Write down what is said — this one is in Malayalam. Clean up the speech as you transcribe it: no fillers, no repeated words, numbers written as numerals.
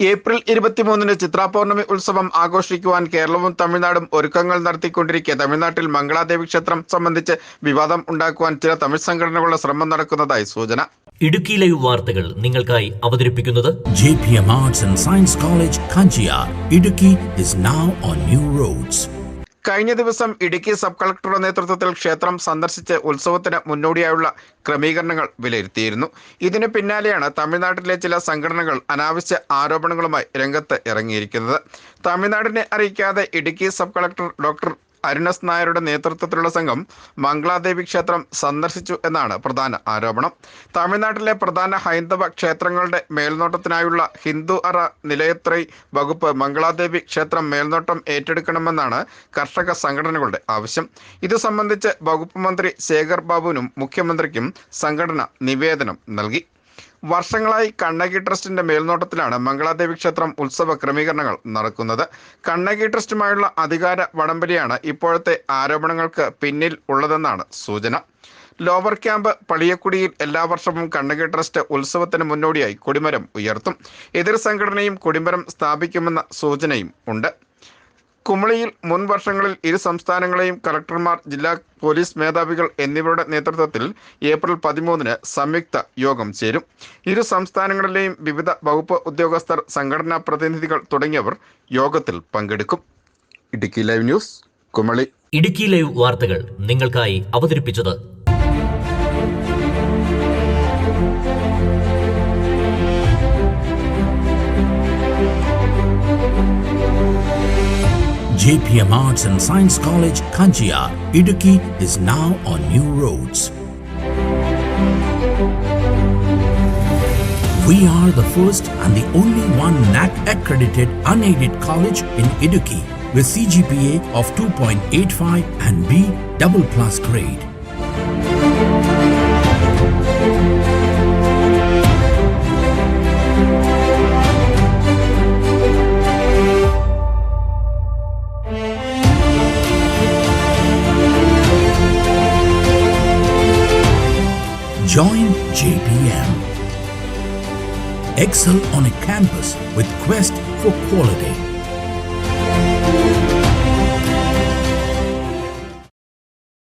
ഏപ്രിൽ 23-ന് ചിത്രാ പൗർണമി ഉത്സവം ആഘോഷിക്കുവാൻ കേരളവും തമിഴ്നാടും ഒരുക്കങ്ങൾ നടത്തിക്കൊണ്ടിരിക്കെ തമിഴ്നാട്ടിൽ മംഗളാദേവി ക്ഷേത്രം സംബന്ധിച്ച് വിവാദം ഉണ്ടാക്കുവാൻ ചില തമിഴ് സംഘടനകളുടെ ശ്രമം നടക്കുന്നതായി സൂചന. ഇടുക്കി ലൈവ് വാർത്തകൾ നിങ്ങൾക്കായി അവതരിപ്പിക്കുന്നത് JPM Arts and Science College, Kanchiyar. Idukki is now on new roads. കഴിഞ്ഞ ദിവസം ഇടുക്കി സബ് കളക്ടറുടെ നേതൃത്വത്തിൽ ക്ഷേത്രം സന്ദർശിച്ച് ഉത്സവത്തിന് മുന്നോടിയായുള്ള ക്രമീകരണങ്ങൾ വിലയിരുത്തിയിരുന്നു. ഇതിന് പിന്നാലെയാണ് തമിഴ്നാട്ടിലെ ചില സംഘടനകൾ അനാവശ്യ ആരോപണങ്ങളുമായി രംഗത്ത് ഇറങ്ങിയിരിക്കുന്നത്. തമിഴ്നാടിനെ അറിയിക്കാതെ Idukki sub collector doctor Arun S നായരുടെ നേതൃത്വത്തിലുള്ള സംഘം മംഗളാദേവി ക്ഷേത്രം സന്ദർശിച്ചു എന്നാണ് പ്രധാന ആരോപണം. തമിഴ്നാട്ടിലെ പ്രധാന ഹൈന്ദവ ക്ഷേത്രങ്ങളുടെ മേൽനോട്ടത്തിനായുള്ള ഹിന്ദു അറ നിലയത്രൈ വകുപ്പ് മംഗളാദേവി ക്ഷേത്രം മേൽനോട്ടം ഏറ്റെടുക്കണമെന്നാണ് കർഷക സംഘടനകളുടെ ആവശ്യം. ഇത് സംബന്ധിച്ച് വകുപ്പ് മന്ത്രി ശേഖർ ബാബുവിനും മുഖ്യമന്ത്രിക്കും സംഘടന നിവേദനം നൽകി. വർഷങ്ങളായി കണ്ണകി ട്രസ്റ്റിന്റെ മേൽനോട്ടത്തിലാണ് മംഗളാദേവി ക്ഷേത്രം ഉത്സവ ക്രമീകരണങ്ങൾ നടക്കുന്നത്. കണ്ണകി ട്രസ്റ്റുമായുള്ള അധികാര വടംവലിയാണ് ഇപ്പോഴത്തെ ആരോപണങ്ങൾക്ക് പിന്നിൽ ഉള്ളതെന്നാണ് സൂചന. ലോവർ ക്യാമ്പ് പളിയക്കുടിയിൽ എല്ലാ വർഷവും കണ്ണകി ട്രസ്റ്റ് ഉത്സവത്തിന് മുന്നോടിയായി കൊടിമരം ഉയർത്തും. എതിർ സംഘടനയും കൊടിമരം സ്ഥാപിക്കുമെന്ന സൂചനയും ഉണ്ട്. കുമളിയിൽ മുൻ വർഷങ്ങളിൽ ഇരു സംസ്ഥാനങ്ങളെയും കളക്ടർമാർ, ജില്ലാ പോലീസ് മേധാവികൾ എന്നിവരുടെ നേതൃത്വത്തിൽ ഏപ്രിൽ 13-ന് സംയുക്ത യോഗം ചേരും. ഇരു സംസ്ഥാനങ്ങളിലെയും വിവിധ വകുപ്പ് ഉദ്യോഗസ്ഥർ, സംഘടനാ പ്രതിനിധികൾ തുടങ്ങിയവർ യോഗത്തിൽ പങ്കെടുക്കും. Idukki live news, Kumily. Idukki live വാർത്തകൾ നിങ്ങൾക്കായി അവതരിപ്പിച്ചത് JPM Arts and Science College, Kanchiyar. Idukki is now on new roads. We are the first and the only one NAC accredited unaided college in Idukki with CGPA of 2.85 and B++ grade. Join JPM. Excel on a campus with quest for quality.